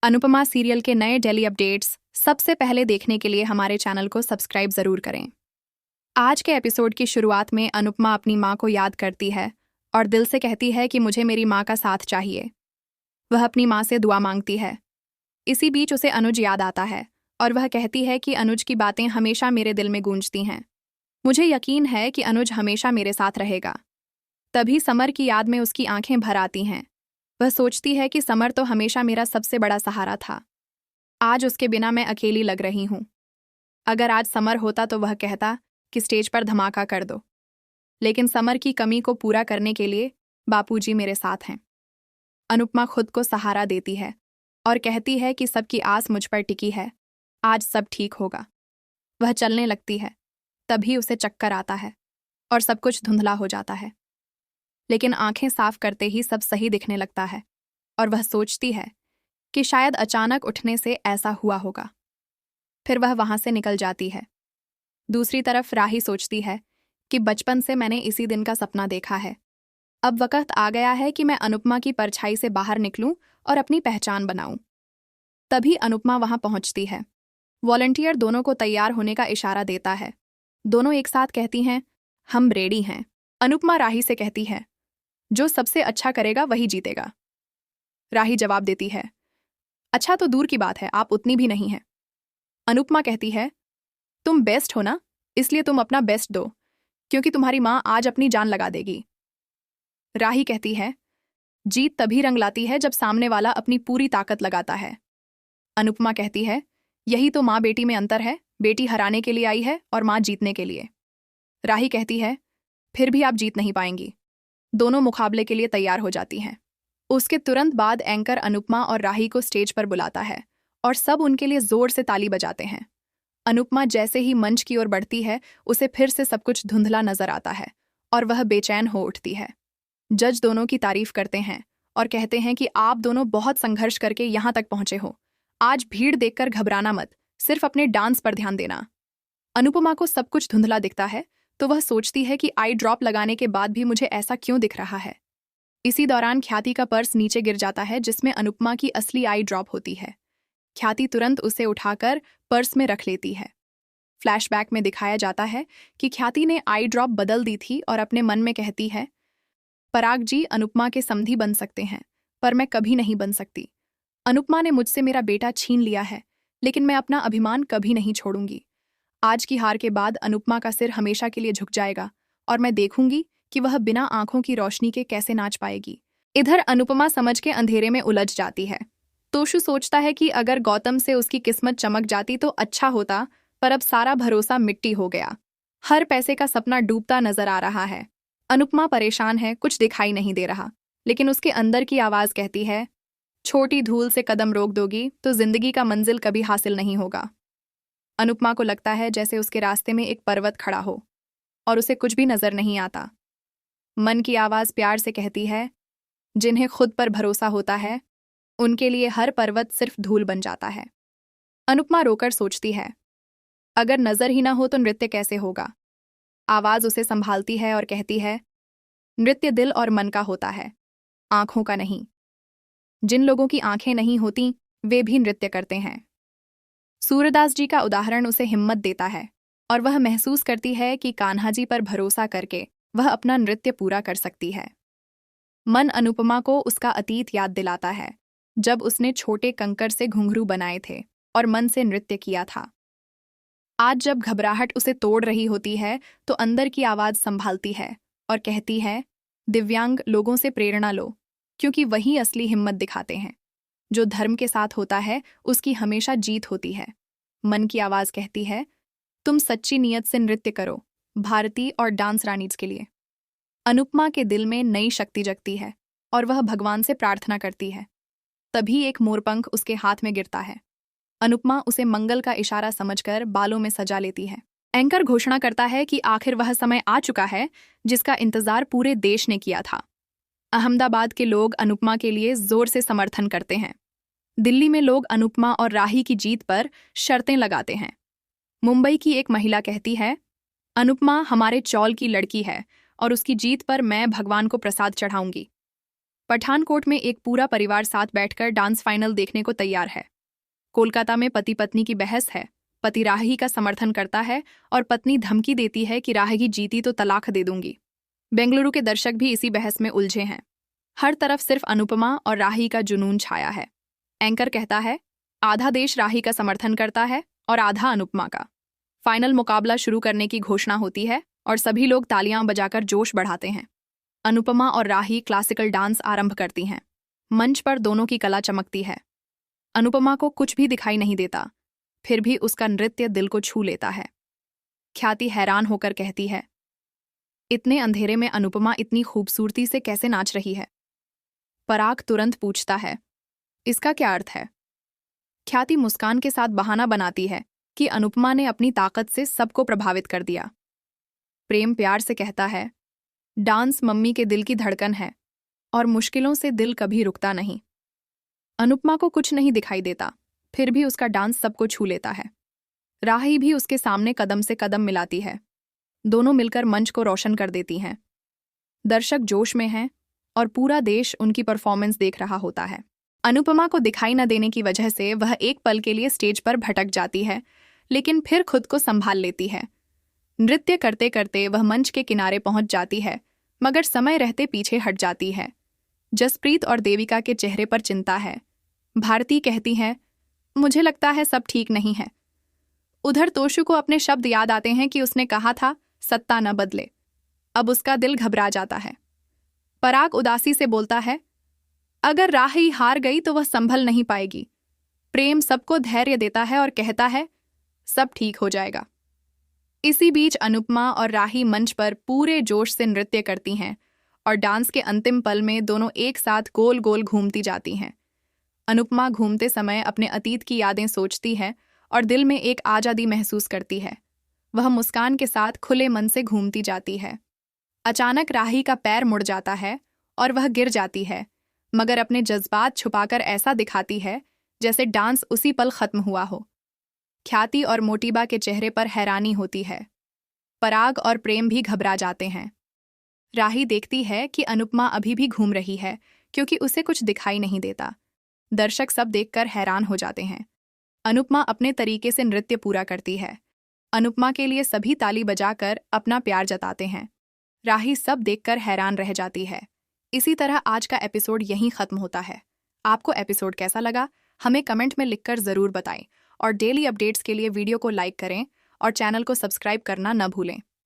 Anupama serial के नए daily updates सबसे पहले देखने के लिए हमारे चैनल को सब्सक्राइब जरूर करें। आज के एपिसोड की शुरुआत में अनुपमा अपनी माँ को याद करती है और दिल से कहती है कि मुझे मेरी माँ का साथ चाहिए। वह अपनी माँ से दुआ मांगती है। इसी बीच उसे अनुज याद आता है और वह कहती है कि अनुज की बातें हमेशा मेरे दिल में गूंजती हैं। मुझे यकीन है कि अनुज हमेशा मेरे साथ रहेगा। तभी समर की याद में उसकी आंखें भर आती हैं। वह सोचती है कि समर तो हमेशा मेरा सबसे बड़ा सहारा था। आज उसके बिना मैं अकेली लग रही हूँ। अगर आज समर होता तो वह कहता कि स्टेज पर धमाका कर दो, लेकिन समर की कमी को पूरा करने के लिए बापूजी मेरे साथ हैं। अनुपमा खुद को सहारा देती है और कहती है कि सबकी आस मुझ पर टिकी है, आज सब ठीक होगा। वह चलने लगती है, तभी उसे चक्कर आता है और सब कुछ धुंधला हो जाता है। लेकिन आंखें साफ करते ही सब सही दिखने लगता है और वह सोचती है कि शायद अचानक उठने से ऐसा हुआ होगा। फिर वह वहां से निकल जाती है। दूसरी तरफ राही सोचती है कि बचपन से मैंने इसी दिन का सपना देखा है। अब वक्त आ गया है कि मैं अनुपमा की परछाई से बाहर निकलूं और अपनी पहचान बनाऊं। तभी अनुपमा वहां पहुंचती है। वॉलंटियर दोनों को तैयार होने का इशारा देता है। दोनों एक साथ कहती हैं, हम रेडी हैं। अनुपमा राही से कहती है, जो सबसे अच्छा करेगा वही जीतेगा। राही जवाब देती है, अच्छा तो दूर की बात है, आप उतनी भी नहीं हैं। अनुपमा कहती है, तुम बेस्ट हो ना, इसलिए तुम अपना बेस्ट दो, क्योंकि तुम्हारी माँ आज अपनी जान लगा देगी। राही कहती है, जीत तभी रंग लाती है जब सामने वाला अपनी पूरी ताकत लगाता है। अनुपमा कहती है, यही तो माँ बेटी में अंतर है, बेटी हराने के लिए आई है और माँ जीतने के लिए। राही कहती है, फिर भी आप जीत नहीं पाएंगी। दोनों मुकाबले के लिए तैयार हो जाती हैं। उसके तुरंत बाद एंकर अनुपमा और राही को स्टेज पर बुलाता है और सब उनके लिए जोर से ताली बजाते हैं। अनुपमा जैसे ही मंच की ओर बढ़ती है, उसे फिर से सब कुछ धुंधला नजर आता है और वह बेचैन हो उठती है। जज दोनों की तारीफ करते हैं और कहते हैं कि आप दोनों बहुत संघर्ष करके यहाँ तक पहुंचे हो। आज भीड़ देखकर घबराना मत, सिर्फ अपने डांस पर ध्यान देना। अनुपमा को सब कुछ धुंधला दिखता है तो वह सोचती है कि आई ड्रॉप लगाने के बाद भी मुझे ऐसा क्यों दिख रहा है। इसी दौरान ख्याति का पर्स नीचे गिर जाता है जिसमें अनुपमा की असली आई ड्रॉप होती है। ख्याति तुरंत उसे उठाकर पर्स में रख लेती है। फ्लैशबैक में दिखाया जाता है कि ख्याति ने आई ड्रॉप बदल दी थी और अपने मन में कहती है, पराग जी अनुपमा के समधी बन सकते हैं, पर मैं कभी नहीं बन सकती। अनुपमा ने मुझसे मेरा बेटा छीन लिया है, लेकिन मैं अपना अभिमान कभी नहीं छोड़ूंगी। आज की हार के बाद अनुपमा का सिर हमेशा के लिए झुक जाएगा और मैं देखूंगी कि वह बिना आंखों की रोशनी के कैसे नाच पाएगी। इधर अनुपमा समझ के अंधेरे में उलझ जाती है। तोशु सोचता है कि अगर गौतम से उसकी किस्मत चमक जाती तो अच्छा होता, पर अब सारा भरोसा मिट्टी हो गया। हर पैसे का सपना डूबता नजर आ रहा है। अनुपमा परेशान है, कुछ दिखाई नहीं दे रहा, लेकिन उसके अंदर की आवाज कहती है, छोटी धूल से कदम रोक दोगी तो जिंदगी का मंजिल कभी हासिल नहीं होगा। अनुपमा को लगता है जैसे उसके रास्ते में एक पर्वत खड़ा हो और उसे कुछ भी नजर नहीं आता। मन की आवाज प्यार से कहती है, जिन्हें खुद पर भरोसा होता है उनके लिए हर पर्वत सिर्फ धूल बन जाता है। अनुपमा रोकर सोचती है, अगर नजर ही ना हो तो नृत्य कैसे होगा। आवाज उसे संभालती है और कहती है, नृत्य दिल और मन का होता है, आंखों का नहीं। जिन लोगों की आंखें नहीं होती वे भी नृत्य करते हैं। सूरदास जी का उदाहरण उसे हिम्मत देता है और वह महसूस करती है कि कान्हा जी पर भरोसा करके वह अपना नृत्य पूरा कर सकती है। मन अनुपमा को उसका अतीत याद दिलाता है, जब उसने छोटे कंकर से घुंघरू बनाए थे और मन से नृत्य किया था। आज जब घबराहट उसे तोड़ रही होती है तो अंदर की आवाज संभालती है और कहती है, दिव्यांग लोगों से प्रेरणा लो, क्योंकि वही असली हिम्मत दिखाते हैं। जो धर्म के साथ होता है उसकी हमेशा जीत होती है। मन की आवाज कहती है, तुम सच्ची नीयत से नृत्य करो, भारती और डांस रानीज के लिए। अनुपमा के दिल में नई शक्ति जगती है और वह भगवान से प्रार्थना करती है। तभी एक मोरपंख उसके हाथ में गिरता है। अनुपमा उसे मंगल का इशारा समझकर बालों में सजा लेती है। एंकर घोषणा करता है कि आखिर वह समय आ चुका है जिसका इंतजार पूरे देश ने किया था। अहमदाबाद के लोग अनुपमा के लिए जोर से समर्थन करते हैं। दिल्ली में लोग अनुपमा और राही की जीत पर शर्तें लगाते हैं। मुंबई की एक महिला कहती है, अनुपमा हमारे चौल की लड़की है और उसकी जीत पर मैं भगवान को प्रसाद चढ़ाऊंगी। पठानकोट में एक पूरा परिवार साथ बैठकर डांस फाइनल देखने को तैयार है। कोलकाता में पति पत्नी की बहस है। पति राही का समर्थन करता है और पत्नी धमकी देती है कि राही जीती तो तलाक दे दूंगी। बेंगलुरु के दर्शक भी इसी बहस में उलझे हैं। हर तरफ सिर्फ अनुपमा और राही का जुनून छाया है। एंकर कहता है आधा देश राही का समर्थन करता है और आधा अनुपमा का। फाइनल मुकाबला शुरू करने की घोषणा होती है और सभी लोग तालियां बजाकर जोश बढ़ाते हैं। अनुपमा और राही क्लासिकल डांस आरंभ करती हैं। मंच पर दोनों की कला चमकती है। अनुपमा को कुछ भी दिखाई नहीं देता, फिर भी उसका नृत्य दिल को छू लेता है। ख्याति हैरान होकर कहती है, इतने अंधेरे में अनुपमा इतनी खूबसूरती से कैसे नाच रही है? पराग तुरंत पूछता है, इसका क्या अर्थ है? ख्याति मुस्कान के साथ बहाना बनाती है कि अनुपमा ने अपनी ताकत से सबको प्रभावित कर दिया। प्रेम प्यार से कहता है, डांस मम्मी के दिल की धड़कन है और मुश्किलों से दिल कभी रुकता नहीं। अनुपमा को कुछ नहीं दिखाई देता, फिर भी उसका डांस सबको छू लेता है। राही भी उसके सामने कदम से कदम मिलाती है। दोनों मिलकर मंच को रोशन कर देती हैं। दर्शक जोश में हैं और पूरा देश उनकी परफॉर्मेंस देख रहा होता है। अनुपमा को दिखाई न देने की वजह से वह एक पल के लिए स्टेज पर भटक जाती है, लेकिन फिर खुद को संभाल लेती है। नृत्य करते करते वह मंच के किनारे पहुंच जाती है, मगर समय रहते पीछे हट जाती है। जसप्रीत और देविका के चेहरे पर चिंता है। भारती कहती है, मुझे लगता है सब ठीक नहीं है। उधर तोशु को अपने शब्द याद आते हैं कि उसने कहा था सत्ता न बदले। अब उसका दिल घबरा जाता है। पराग उदासी से बोलता है, अगर राही हार गई तो वह संभल नहीं पाएगी। प्रेम सबको धैर्य देता है और कहता है, सब ठीक हो जाएगा। इसी बीच अनुपमा और राही मंच पर पूरे जोश से नृत्य करती हैं और डांस के अंतिम पल में दोनों एक साथ गोल गोल घूमती जाती हैं। अनुपमा घूमते समय अपने अतीत की यादें सोचती है और दिल में एक आज़ादी महसूस करती है। वह मुस्कान के साथ खुले मन से घूमती जाती है। अचानक राही का पैर मुड़ जाता है और वह गिर जाती है, मगर अपने जज्बात छुपाकर ऐसा दिखाती है जैसे डांस उसी पल खत्म हुआ हो। ख्याति और मोटिबा के चेहरे पर हैरानी होती है। पराग और प्रेम भी घबरा जाते हैं। राही देखती है कि अनुपमा अभी भी घूम रही है क्योंकि उसे कुछ दिखाई नहीं देता। दर्शक सब देखकर हैरान हो जाते हैं। अनुपमा अपने तरीके से नृत्य पूरा करती है। अनुपमा के लिए सभी ताली बजाकर अपना प्यार जताते हैं। राही सब देखकर हैरान रह जाती है। इसी तरह आज का एपिसोड यहीं खत्म होता है। आपको एपिसोड कैसा लगा हमें कमेंट में लिखकर ज़रूर बताएं और डेली अपडेट्स के लिए वीडियो को लाइक करें और चैनल को सब्सक्राइब करना न भूलें।